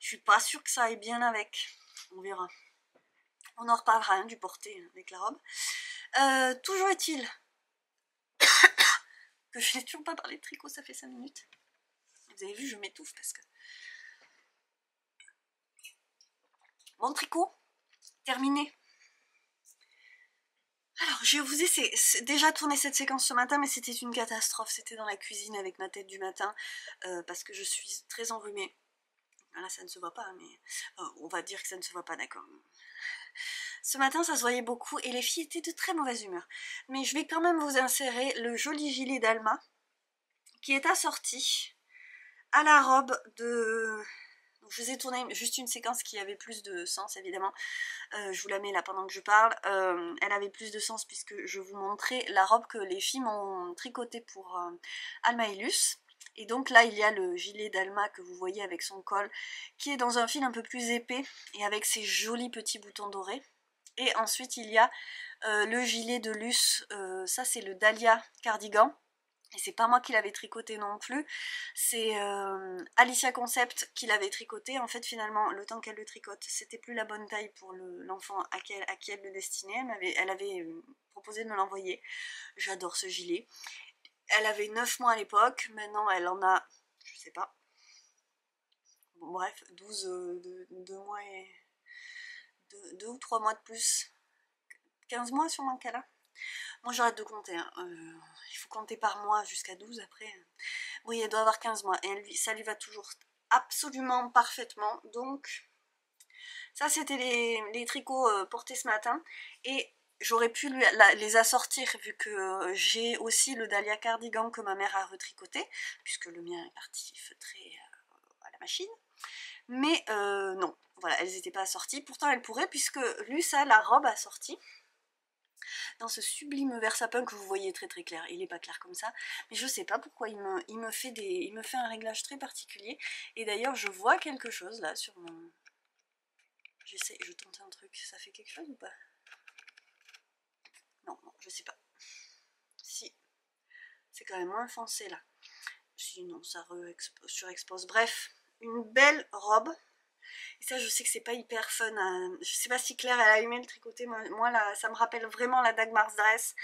Je suis pas sûre que ça aille bien avec. On verra. On en reparlera hein, du porté avec la robe. Toujours est-il que je n'ai toujours pas parlé de tricot, ça fait 5 minutes. Vous avez vu, je m'étouffe parce que... Bon, tricot, terminé. Alors, je vous ai déjà tourné cette séquence ce matin, mais c'était une catastrophe. C'était dans la cuisine avec ma tête du matin, parce que je suis très enrhumée. Là, ça ne se voit pas, mais on va dire que ça ne se voit pas, d'accord. Ce matin, ça se voyait beaucoup et les filles étaient de très mauvaise humeur. Mais je vais quand même vous insérer le joli gilet d'Alma, qui est assorti à la robe de... Donc, je vous ai tourné juste une séquence qui avait plus de sens, évidemment. Je vous la mets là pendant que je parle. Elle avait plus de sens puisque je vous montrais la robe que les filles m'ont tricotée pour Alma et Luce. Et donc là, il y a le gilet d'Alma que vous voyez avec son col, qui est dans un fil un peu plus épais et avec ses jolis petits boutons dorés. Et ensuite, il y a le gilet de Luce, ça c'est le Dahlia cardigan. Et c'est pas moi qui l'avais tricoté non plus, c'est Alicia Concept qui l'avait tricoté. En fait, finalement, le temps qu'elle le tricote, c'était plus la bonne taille pour l'enfant à qui elle le destinait. Elle avait proposé de me l'envoyer. J'adore ce gilet. Elle avait 9 mois à l'époque, maintenant elle en a, je sais pas, bon, bref, 12, 2 mois et 2 ou 3 mois de plus, 15 mois sûrement qu'elle a. Moi j'arrête de compter, hein. Il faut compter par mois jusqu'à 12 après. Oui, elle doit avoir 15 mois et ça lui va toujours absolument parfaitement. Donc ça c'était les tricots portés ce matin. Et j'aurais pu les assortir vu que j'ai aussi le Dahlia cardigan que ma mère a retricoté, puisque le mien est parti feutré à la machine. Mais non, voilà, elles n'étaient pas assorties. Pourtant elles pourraient, puisque Luça, la robe assortie, dans ce sublime vert sapin que vous voyez très très clair. Il n'est pas clair comme ça, mais je sais pas pourquoi il me fait un réglage très particulier. Et d'ailleurs je vois quelque chose là sur mon... je tente un truc, ça fait quelque chose ou pas? Non, non, je sais pas. Si, c'est quand même moins foncé là. Sinon ça surexpose. Bref, une belle robe. Et ça je sais que c'est pas hyper fun. Je sais pas si Claire elle a aimé le tricoter. Moi là, ça me rappelle vraiment la Dagmar's Dress.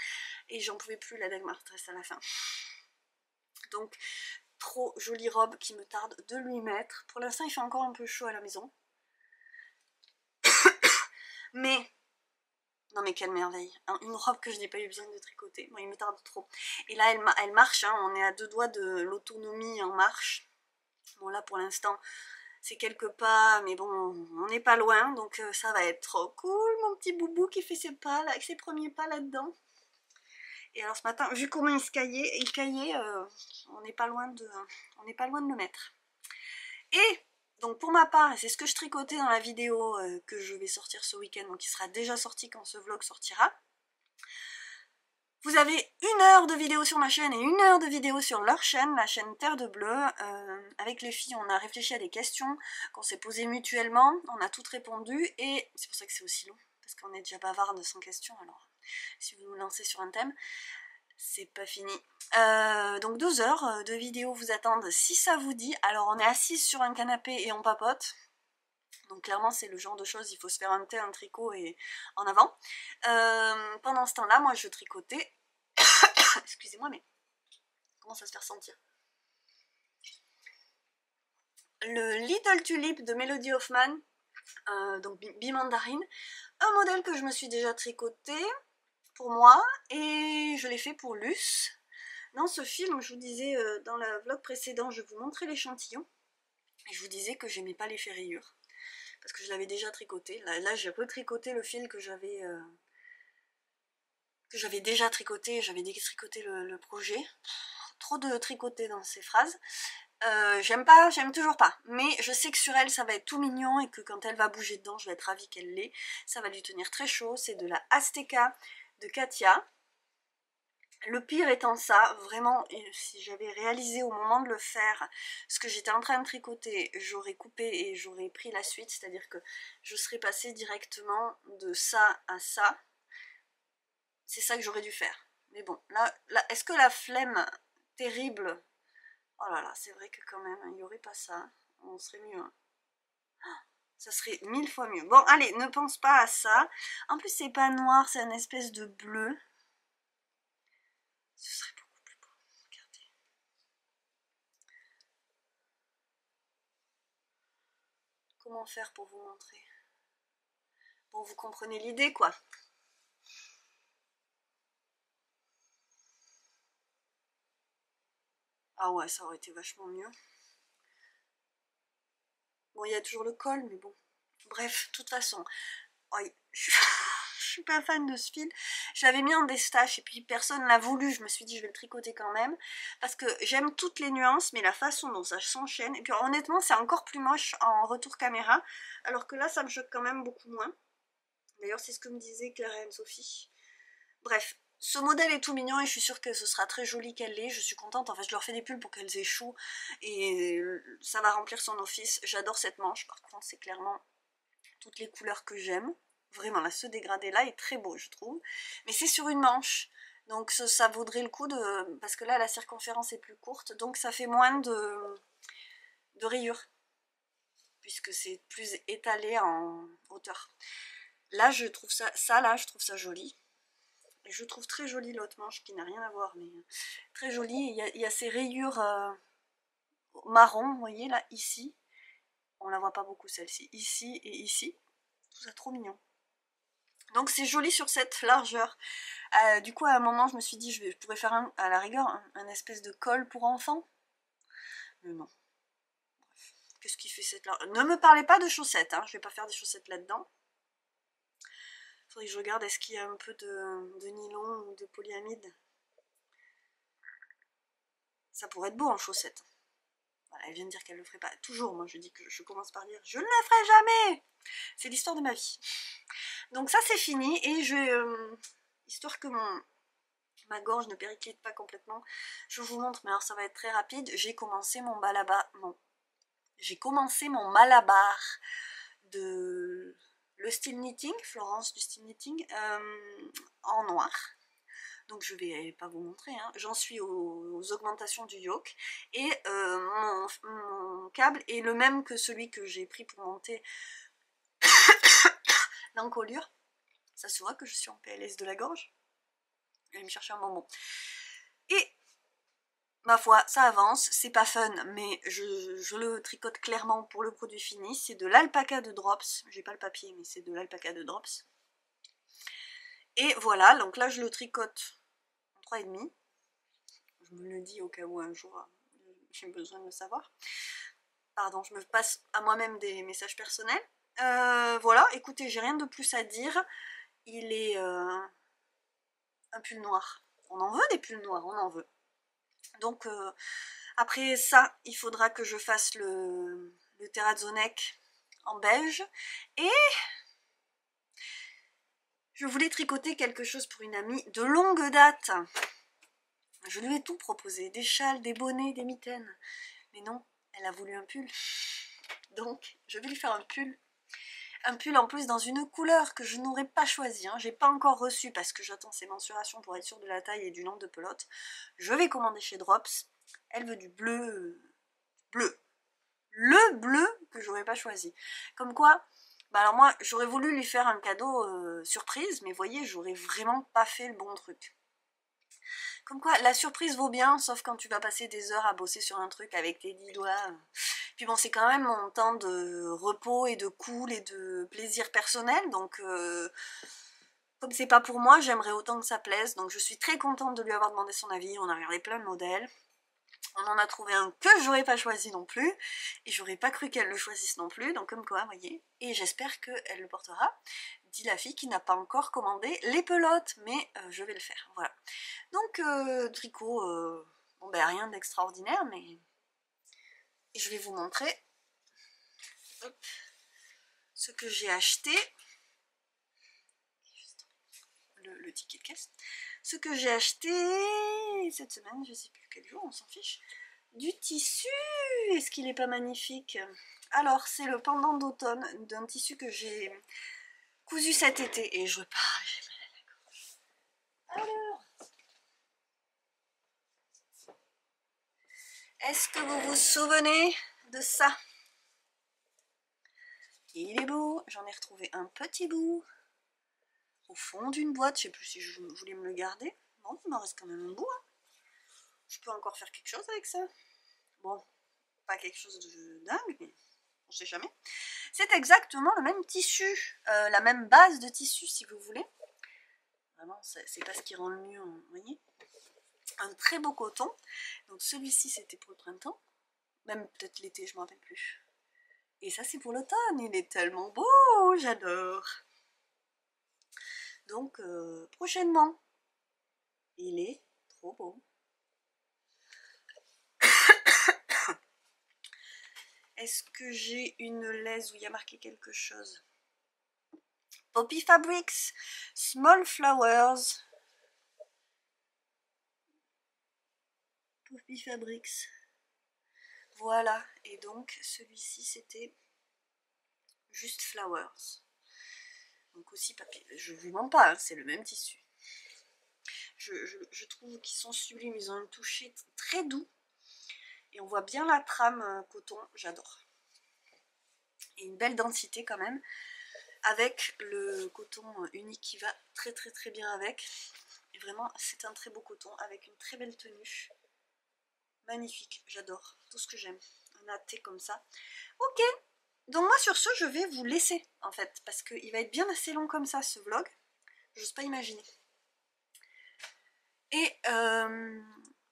Et j'en pouvais plus la Dagmar's Dress à la fin. Donc trop jolie robe qui me tarde de lui mettre. Pour l'instant il fait encore un peu chaud à la maison. Mais... non mais quelle merveille, une robe que je n'ai pas eu besoin de tricoter, moi il me tarde trop. Et là elle marche, hein. On est à 2 doigts de l'autonomie en marche. Bon là pour l'instant c'est quelques pas, mais bon on n'est pas loin, donc ça va être trop cool, mon petit boubou qui fait ses pas, là, ses premiers pas là-dedans. Et alors ce matin, vu comment il caillait, on n'est pas loin de le mettre. Et donc pour ma part, c'est ce que je tricotais dans la vidéo que je vais sortir ce week-end, donc qui sera déjà sorti quand ce vlog sortira. Vous avez 1 heure de vidéo sur ma chaîne et 1 heure de vidéo sur leur chaîne, la chaîne Terre de Bleu. Avec les filles, on a réfléchi à des questions qu'on s'est posées mutuellement, on a toutes répondu et c'est pour ça que c'est aussi long, parce qu'on est déjà bavarde sans questions, alors si vous vous lancez sur un thème, c'est pas fini. Donc 2 heures de vidéo vous attendent si ça vous dit. Alors on est assise sur un canapé et on papote. Donc clairement c'est le genre de choses, il faut se faire un thé, un tricot et en avant. Pendant ce temps-là, moi je tricotais. Excusez-moi, mais comment ça se fait sentir? Le Little Tulip de Melody Hoffman, donc Bimandarine, un modèle que je me suis déjà tricoté pour moi et je l'ai fait pour Luce. Dans ce film, je vous disais dans le vlog précédent, je vous montrais l'échantillon et je vous disais que j'aimais pas l'effet rayure parce que je l'avais déjà tricoté. Là j'ai retricoté le fil que j'avais déjà tricoté, j'avais détricoté le projet. Trop de tricoter dans ces phrases. J'aime toujours pas, mais je sais que sur elle ça va être tout mignon et que quand elle va bouger dedans, je vais être ravie qu'elle l'ait. Ça va lui tenir très chaud, c'est de la Azteca de Katia. Le pire étant ça, vraiment, si j'avais réalisé au moment de le faire ce que j'étais en train de tricoter, j'aurais coupé et j'aurais pris la suite, c'est-à-dire que je serais passée directement de ça à ça. C'est ça que j'aurais dû faire. Mais bon, là est-ce que la flemme terrible... Oh là là, c'est vrai que quand même, il n'y aurait pas ça, on serait mieux. Hein. Ça serait 1000 fois mieux. Bon, allez, ne pense pas à ça. En plus, c'est pas noir, c'est une espèce de bleu. Ce serait beaucoup plus beau. Regardez. Comment faire pour vous montrer? Bon, vous comprenez l'idée, quoi. Ah ouais, ça aurait été vachement mieux. Bon, il y a toujours le col, mais bon. Bref, de toute façon, ouais, je suis pas fan de ce fil. Je l'avais mis en destache et puis personne l'a voulu. Je me suis dit je vais le tricoter quand même. Parce que j'aime toutes les nuances, mais la façon dont ça s'enchaîne. Et puis honnêtement, c'est encore plus moche en retour caméra. Alors que là, ça me choque quand même beaucoup moins. D'ailleurs, c'est ce que me disait Claire et Anne-Sophie. Bref, ce modèle est tout mignon et je suis sûre que ce sera très joli qu'elle l'ait. Je suis contente, en fait je leur fais des pulls pour qu'elles échouent et ça va remplir son office. J'adore cette manche, par contre c'est clairement toutes les couleurs que j'aime. Vraiment, là, ce dégradé-là est très beau, je trouve. Mais c'est sur une manche, donc ça vaudrait le coup de... parce que là, la circonférence est plus courte, donc ça fait moins de rayures, puisque c'est plus étalé en hauteur. Là, je trouve là, je trouve ça joli. Et je trouve très jolie l'autre manche qui n'a rien à voir, mais très jolie. Il y a ces rayures marron, vous voyez là, ici. On la voit pas beaucoup celle-ci, ici et ici. Je trouve ça trop mignon. Donc c'est joli sur cette largeur. Du coup à un moment je me suis dit je pourrais faire à la rigueur un espèce de col pour enfants. Mais non. Qu'est-ce qui fait cette largeur? Ne me parlez pas de chaussettes, hein. Je vais pas faire des chaussettes là-dedans. Faudrait que je regarde est-ce qu'il y a un peu de nylon ou de polyamide. Ça pourrait être beau en chaussettes. Voilà, elle vient de dire qu'elle le ferait pas. Toujours, moi je dis que je commence par dire je ne le ferai jamais. C'est l'histoire de ma vie. Donc ça c'est fini et histoire que ma gorge ne périclite pas complètement, je vous montre, mais alors ça va être très rapide. J'ai commencé mon malabar de le style knitting, Florence du style knitting, en noir. Donc je vais pas vous montrer, hein. J'en suis aux augmentations du yoke et mon câble est le même que celui que j'ai pris pour monter l'encolure. Ça se voit que je suis en PLS de la gorge. Je vais me chercher un bonbon. Et ma foi, ça avance, c'est pas fun, mais je le tricote clairement pour le produit fini. C'est de l'alpaca de Drops, j'ai pas le papier, mais c'est de l'alpaca de Drops. Et voilà, donc là je le tricote en 3,5. Je me le dis au cas où un jour j'ai besoin de le savoir. Pardon, je me passe à moi-même des messages personnels. Voilà, écoutez, j'ai rien de plus à dire. Il est un pull noir. On en veut des pulls noirs, on en veut. Donc après ça, il faudra que je fasse le terrazzo neck en beige. Et je voulais tricoter quelque chose pour une amie de longue date. Je lui ai tout proposé, des châles, des bonnets, des mitaines. Mais non, elle a voulu un pull. Donc, je vais lui faire un pull. Un pull en plus dans une couleur que je n'aurais pas choisie. Hein. J'ai pas encore reçu parce que j'attends ses mensurations pour être sûre de la taille et du nombre de pelotes. Je vais commander chez Drops. Elle veut du bleu. Bleu. Le bleu que j'aurais pas choisi. Comme quoi, bah alors moi, j'aurais voulu lui faire un cadeau surprise, mais voyez, j'aurais vraiment pas fait le bon truc. Comme quoi, la surprise vaut bien, sauf quand tu vas passer des heures à bosser sur un truc avec tes 10 doigts. Puis bon, c'est quand même mon temps de repos et de cool et de plaisir personnel, donc comme c'est pas pour moi, j'aimerais autant que ça plaise, donc je suis très contente de lui avoir demandé son avis. On a regardé plein de modèles. On en a trouvé un que j'aurais pas choisi non plus, et j'aurais pas cru qu'elle le choisisse non plus, donc comme quoi, vous voyez, et j'espère qu'elle le portera, dit la fille qui n'a pas encore commandé les pelotes, mais je vais le faire, voilà. Donc, tricot, bon ben rien d'extraordinaire, mais je vais vous montrer hop, ce que j'ai acheté, le ticket de caisse, ce que j'ai acheté cette semaine, je sais plus quel jour, on s'en fiche. Du tissu, est-ce qu'il est pas magnifique? Alors c'est le pendant d'automne d'un tissu que j'ai cousu cet été et je parle, j'ai mal à la gorge. Alors, est-ce que vous vous souvenez de ça? Il est beau, j'en ai retrouvé un petit bout au fond d'une boîte, je sais plus si je voulais me le garder. Bon, il m'en reste quand même un bout. Hein. Je peux encore faire quelque chose avec ça. Bon, pas quelque chose de dingue, mais on sait jamais. C'est exactement le même tissu, la même base de tissu si vous voulez. Vraiment, c'est pas ce qui rend le mieux, vous voyez. Un très beau coton. Donc celui-ci c'était pour le printemps, même peut-être l'été, je m'en rappelle plus. Et ça c'est pour l'automne, il est tellement beau, j'adore. Donc prochainement, il est trop beau. Est-ce que j'ai une laise où il y a marqué quelque chose? Poppy Fabrics, Small Flowers. Poppy Fabrics. Voilà, et donc celui-ci c'était juste Flowers. Donc aussi papier, je vous mens pas, hein, c'est le même tissu. Je trouve qu'ils sont sublimes, ils ont un toucher très doux. Et on voit bien la trame coton, j'adore. Et une belle densité quand même, avec le coton unique qui va très très très bien avec. Et vraiment, c'est un très beau coton avec une très belle tenue. Magnifique, j'adore, tout ce que j'aime. Un atté comme ça. Ok, donc moi sur ce, je vais vous laisser en fait, parce qu'il va être bien assez long comme ça ce vlog. j'ose pas imaginer. Et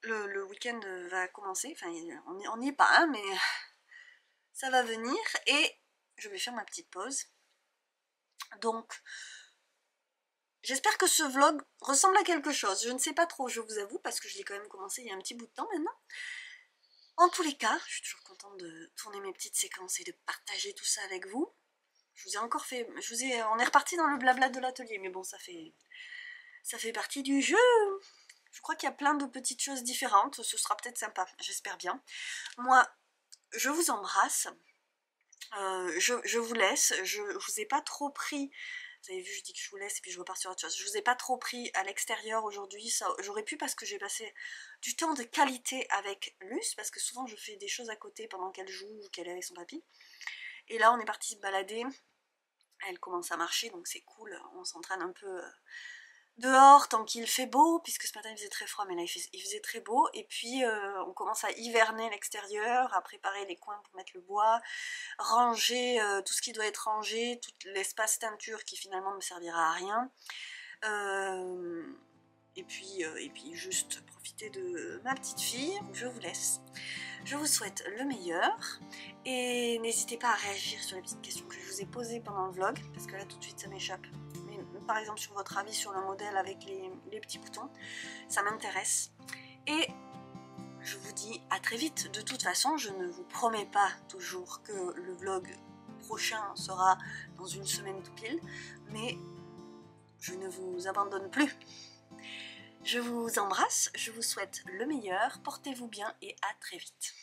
le week-end va commencer, enfin on n'y est pas, hein, mais ça va venir et je vais faire ma petite pause. Donc, j'espère que ce vlog ressemble à quelque chose. Je ne sais pas trop, je vous avoue, parce que je l'ai quand même commencé il y a un petit bout de temps maintenant. En tous les cas, je suis toujours contente de tourner mes petites séquences et de partager tout ça avec vous. Je vous ai encore fait... on est reparti dans le blabla de l'atelier, mais bon, ça fait partie du jeu. Je crois qu'il y a plein de petites choses différentes, ce sera peut-être sympa, j'espère bien. Moi, je vous embrasse, je vous laisse, je vous ai pas trop pris, vous avez vu, je dis que je vous laisse et puis je repars sur autre chose, je vous ai pas trop pris à l'extérieur aujourd'hui, j'aurais pu parce que j'ai passé du temps de qualité avec Luce, parce que souvent je fais des choses à côté pendant qu'elle joue ou qu'elle est avec son papy, et là on est parti se balader, elle commence à marcher donc c'est cool, on s'entraîne un peu... dehors tant qu'il fait beau, puisque ce matin il faisait très froid, mais là il faisait très beau, et puis on commence à hiverner l'extérieur, à préparer les coins pour mettre le bois, ranger tout ce qui doit être rangé, tout l'espace teinture qui finalement ne servira à rien, et puis juste profiter de ma petite fille. Je vous laisse, je vous souhaite le meilleur, et n'hésitez pas à réagir sur les petites questions que je vous ai posées pendant le vlog, parce que là tout de suite ça m'échappe. Par exemple sur votre avis sur le modèle avec les petits boutons, ça m'intéresse. Et je vous dis à très vite. De toute façon, je ne vous promets pas toujours que le vlog prochain sera dans une semaine tout pile, mais je ne vous abandonne plus. Je vous embrasse, je vous souhaite le meilleur, portez-vous bien et à très vite.